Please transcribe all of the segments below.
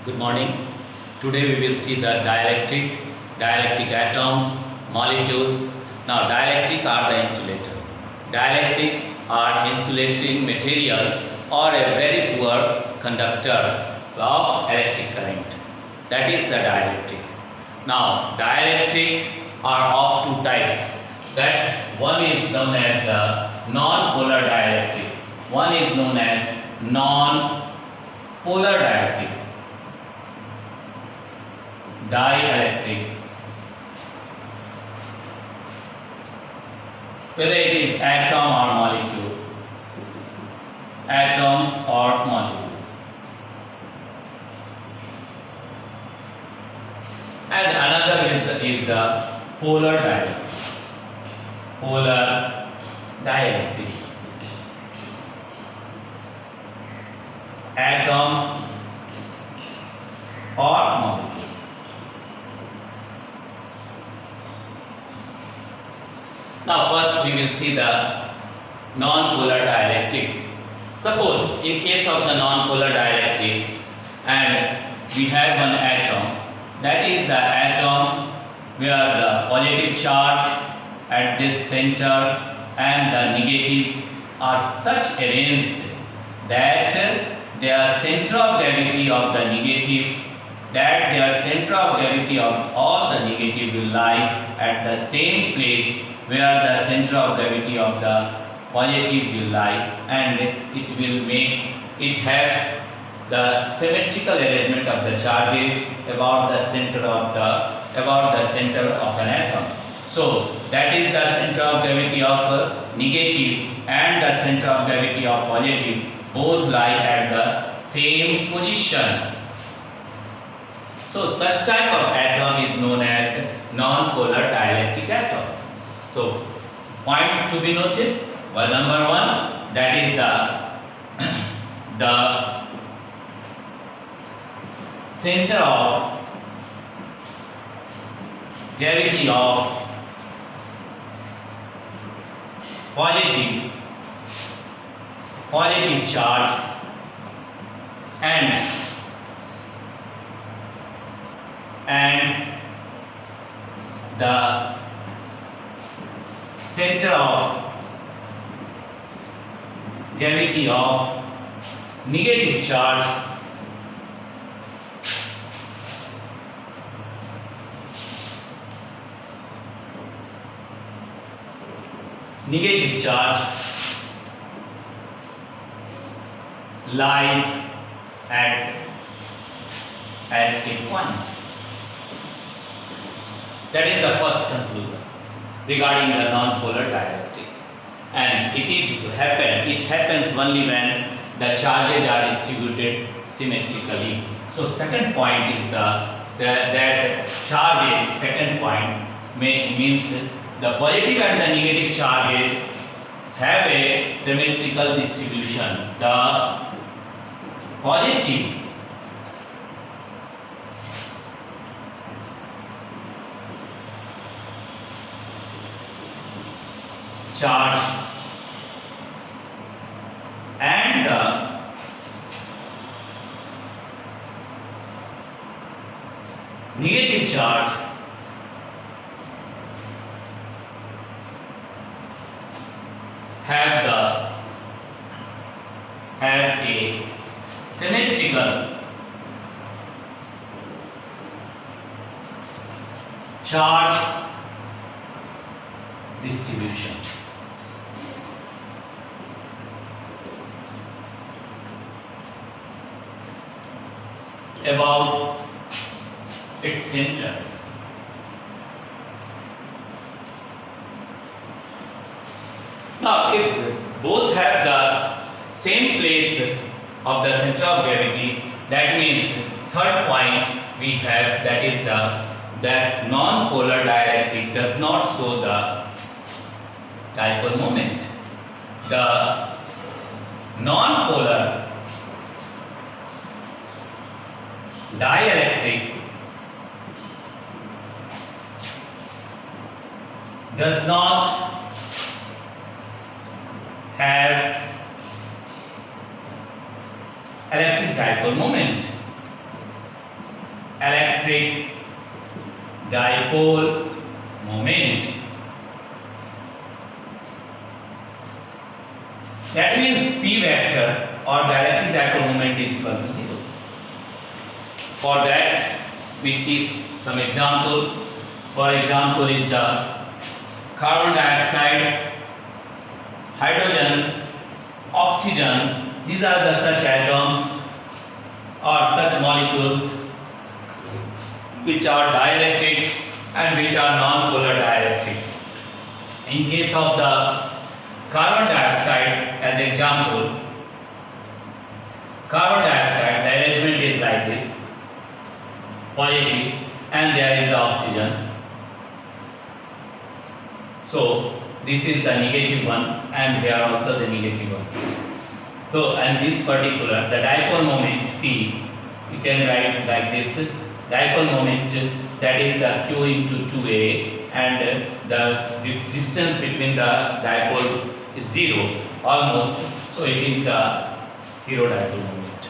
Good morning. Today we will see the dialectic atoms, molecules. Now dielectric are the insulator. Dielectric are insulating materials or a very poor conductor of electric current. That is the dielectric. Now dielectric are of two types. That one is known as the non-polar dielectric. One is known as non-polar dielectric. Dielectric, whether it is atom or molecule, atoms or molecules. And another is the polar dielectric. Polar dielectric. Atoms or molecules. Now first we will see the non-polar dielectric. Suppose in case of the non-polar dielectric and we have one atom, that is the atom where the positive charge at this center and the negative are such arranged that their center of gravity of the negative, that their center of gravity of all the negative will lie at the same place where the center of gravity of the positive will lie, and it will make it have the symmetrical arrangement of the charges about the center of an atom. So that is the center of gravity of negative and the center of gravity of positive both lie at the same position. So such type of atom is known as non-polar dielectric atom. So points to be noted. Well, number one, that is the center of gravity of positive charge and the center of gravity of negative charge lies at a point. That is the first conclusion regarding the non-polar dielectric, and it happens only when the charges are distributed symmetrically. So second point is that charges, second point means the positive and the negative charges have a symmetrical distribution. The positive charge and the negative charge have a symmetrical charge distribution. About its center. Now, if both have the same place of the center of gravity, that means third point we have, that is that non-polar dielectric does not show the dipole moment. The non-polar dielectric does not have electric dipole moment. electric dipole moment. That means P vector or dielectric dipole moment is equal to 0. For that, we see some example. For example, is the carbon dioxide, hydrogen, oxygen. These are the such atoms or such molecules which are dielectric and which are non-polar dielectric. In case of the carbon dioxide, as example, carbon dioxide, the arrangement is like this, positive, and there is the oxygen. So this is the negative one, and here also the negative one. So, and this particular, the dipole moment P, you can write like this, dipole moment, that is the Q into 2A, and the distance between the dipole is 0 almost, so it is the 0 dipole moment.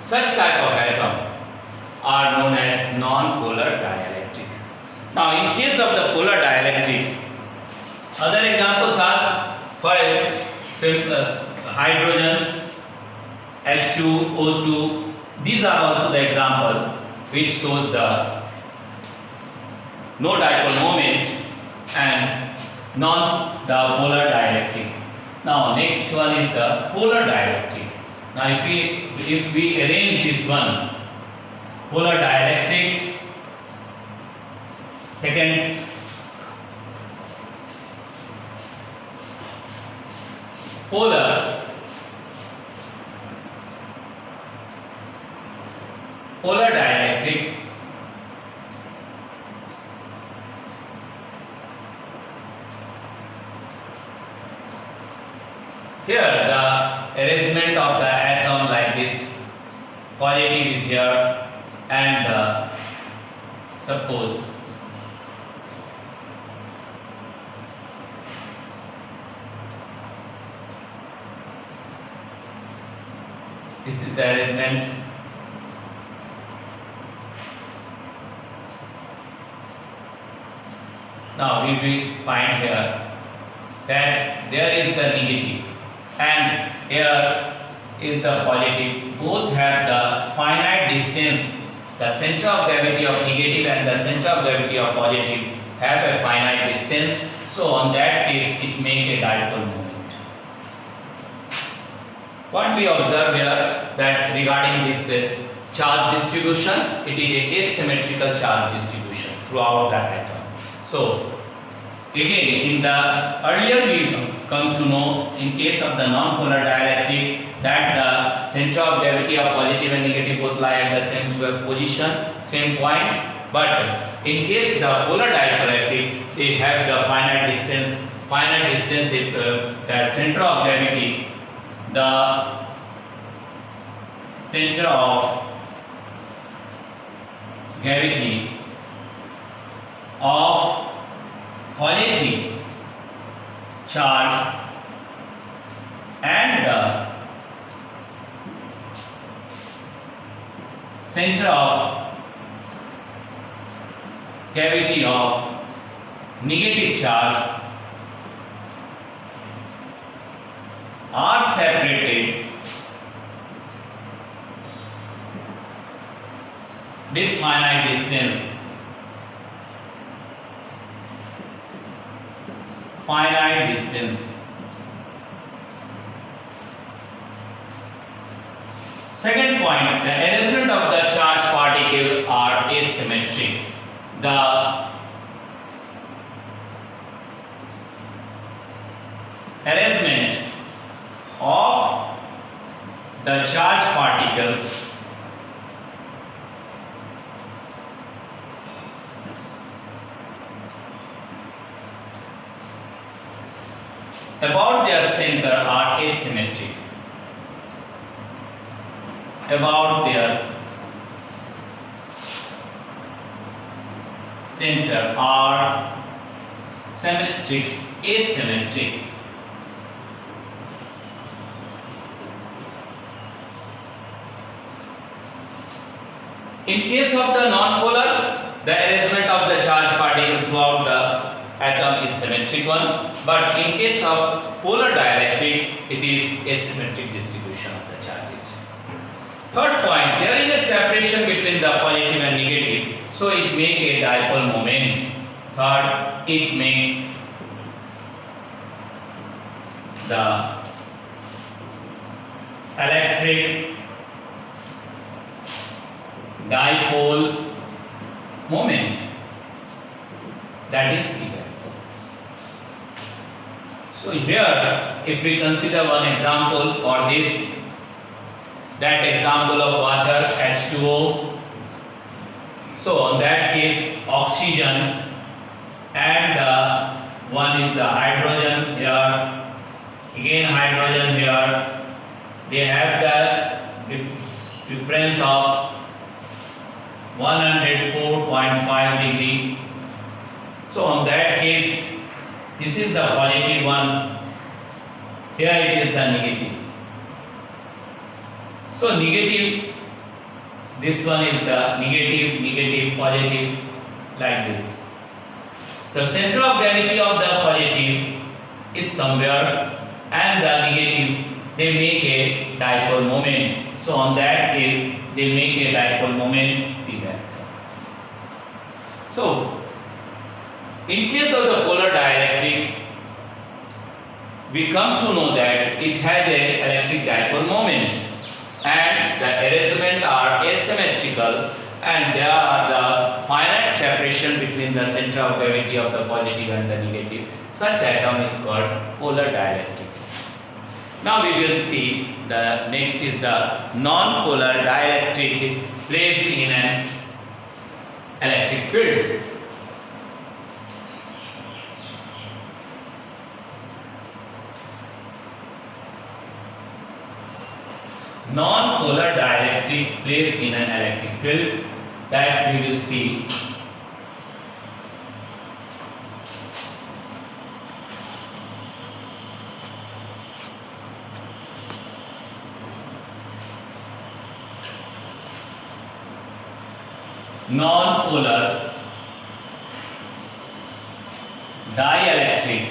Such type of atom are known as non-polar dielectric. Now in case of the polar dielectric, other examples are for hydrogen, H2O2. These are also the example which shows the no dipole moment and the polar dielectric. Now next one is the polar dielectric. Now if we arrange this one, polar dielectric, second polar dielectric, here the arrangement of the atom like this, positive is here, and suppose this is the arrangement. Now we will find here that there is the negative and here is the positive. Both have the finite distance. The center of gravity of negative and the center of gravity of positive have a finite distance. So on that case it makes a dipole moment. What we observe here that regarding this charge distribution, it is a asymmetrical charge distribution throughout the atom. So again, in the earlier we come to know in case of the non-polar dielectric that the center of gravity of positive and negative both lie at the same position, same points. But in case the polar dielectric, they have the finite distance with that center of gravity, the center of gravity of positive charge and the center of gravity of negative charge are separated with finite distance. Second point, the arrangement of the charged particle are asymmetric. The arrangement of the charged particles about their center are asymmetric. About their center are asymmetric. In case of the non-polar, the arrangement of the charged particle throughout the atom is symmetric one, but in case of polar dielectric, it is asymmetric distribution of the charges. Third point, there is a separation between the positive and negative, so it makes a dipole moment. Third, it makes the electric dipole moment, that is clear. So here, if we consider one example for this, that example of water H2O. So on that case, oxygen and one is the hydrogen here, again hydrogen here, they have the difference of 104.5 degree. So on that case, this is the positive one, here it is the negative. So negative, this one is the negative, negative, positive, like this. The center of gravity of the positive is somewhere and the negative, they make a dipole moment. So on that case, they make a dipole moment here. So in case of the polar dielectric, we come to know that it has a electric dipole moment, and the arrangement are asymmetrical, and there are the finite separation between the center of gravity of the positive and the negative. Such atom is called polar dielectric. Now we will see the next is the non-polar dielectric placed in an electric field. Non-polar dielectric placed in an electric field, that we will see. Non-polar dielectric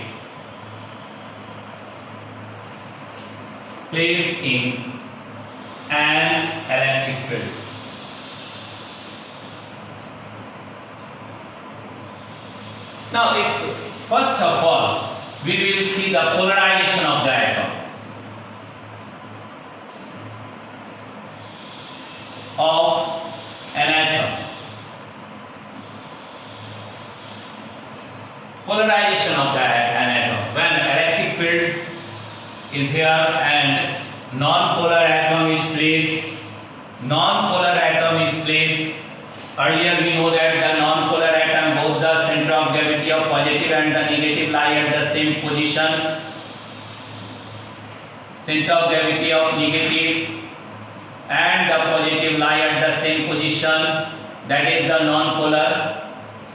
placed in an electric field. Now, if first of all we will see the polarization of the atom of an atom. Polarization of an atom. When electric field is here and non-polar atom is placed. Non-polar atom is placed. Earlier we know that the non-polar atom, both the center of gravity of positive and the negative lie at the same position. Center of gravity of negative and the positive lie at the same position. That is the non-polar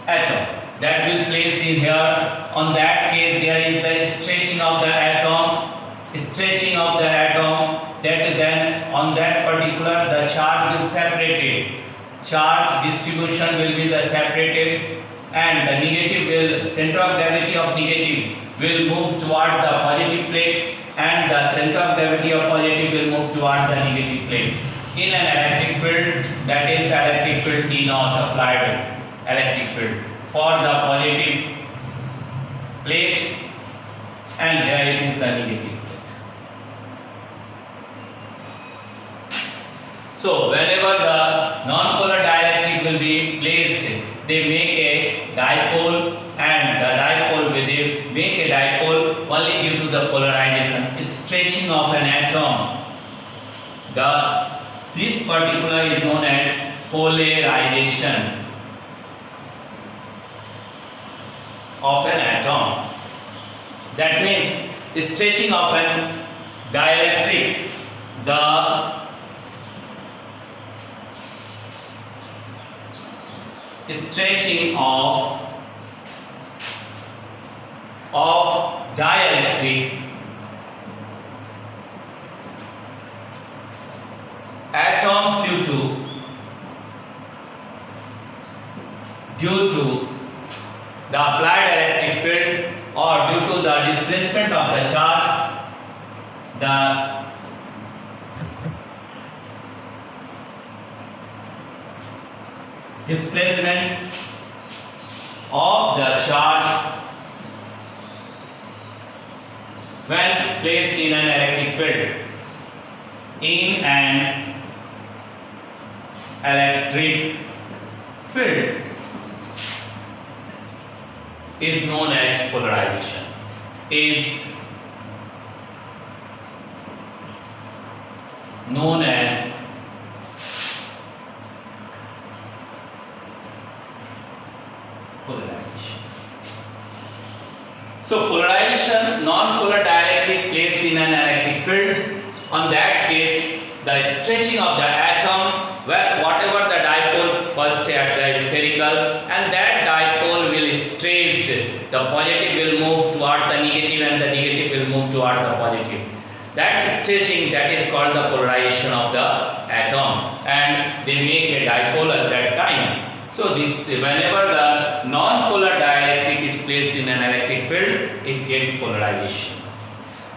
atom. That will place in here. On that case, there is the stretching of the atom. Stretching of the atom, that then on that particular the charge will separated. Charge distribution will be the separated, and the negative will, center of gravity of negative will move toward the positive plate, and the center of gravity of positive will move toward the negative plate. In an electric field, that is the electric field E naught applied electric field for the positive plate, and here it is the negative. So whenever the non-polar dielectric will be placed, they make a dipole, and the dipole will make a dipole only due to the polarization, stretching of an atom. This particular is known as polarization of an atom. That means stretching of an dielectric, the stretching of dielectric atoms due to due to the applied electric field or due to the displacement of the charge, the displacement of the charge when placed in an electric field. In an electric field is known as polarization. Is known as polarization. So polarization, non-polar dielectric placed in an electric field. On that case, the stretching of the atom, where whatever the dipole first at the spherical, and that dipole will stretch. The positive will move toward the negative, and the negative will move toward the positive. That stretching, that is called the polarization of the atom, and they make a dipole at that time. So this, whenever the non-polar dielectric is placed in an electric field, it gets polarization.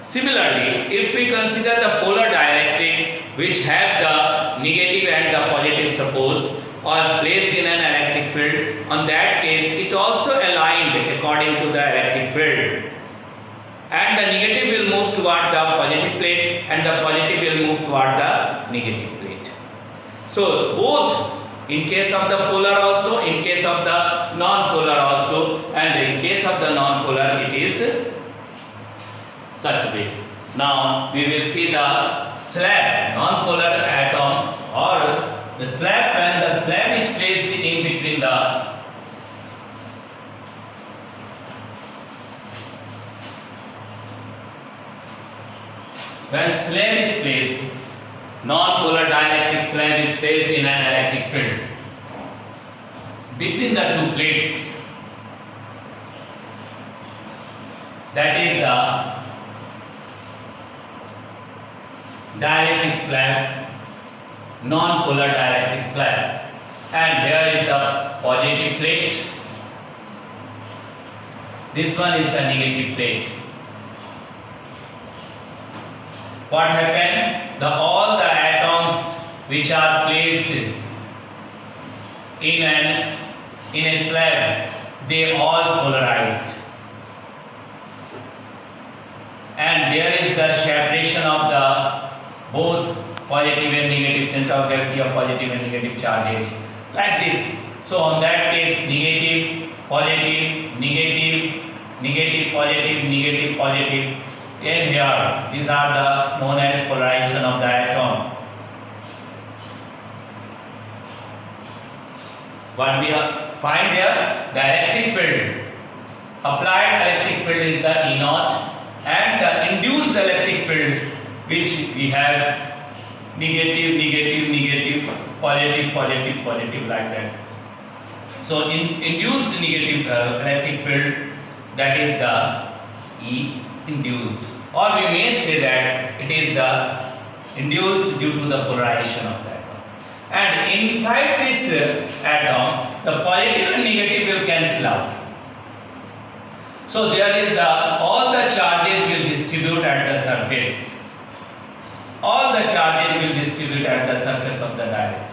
Similarly, if we consider the polar dielectric which have the negative and the positive, suppose, or placed in an electric field, on that case it also aligned according to the electric field, and the negative will move toward the positive plate and the positive will move toward the negative plate. So both in case of the polar also, in case of the non-polar also, and in case of the non-polar it is such way. Now we will see the slab, non-polar atom, or the slab, when the slab is placed in between the when slab is placed, non-polar dielectric slab is placed in an electric field between the two plates, that is the dielectric slab, non-polar dielectric slab, and here is the positive plate, this one is the negative plate. What happened? All the atoms which are placed in a slab, they all polarized, and there is the separation of the both positive and negative center of gravity of positive and negative charges, like this. So on that case, negative, positive, negative, negative, positive, negative, positive, and here these are the known as polarization of the atom. What we find here, the electric field, applied electric field is the E naught, and the induced electric field, which we have negative, negative, negative, positive, positive, positive, like that. So in induced negative electric field, that is the E induced, or we may say that it is the induced due to the polarization of the atom. And inside this atom, the positive and negative will cancel out. So there is all the charges will distribute at the surface. All the charges will distribute at the surface of the dielectric.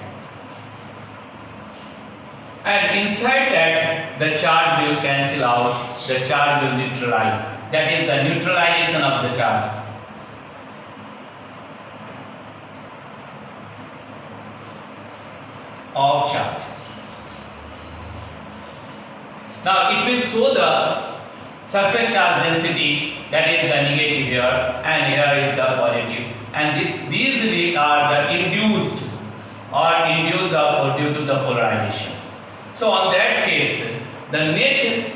And inside that, the charge will cancel out, the charge will neutralize. That is the neutralization of the charge. Of charge. Now it will show the surface charge density, that is the negative here, and here is the positive. And these are the induced or due to the polarization. So on that case, the net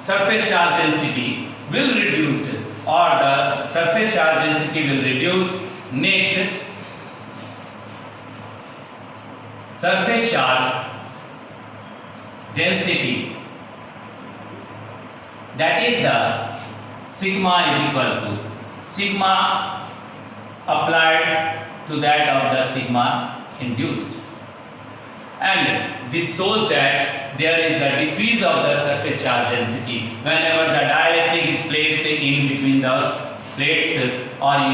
surface charge density will reduce, or the surface charge density will reduce. Net surface charge density, that is the sigma is equal to sigma applied to that of the sigma induced. and this shows that there is the decrease of the surface charge density whenever the dielectric is placed in between the plates or in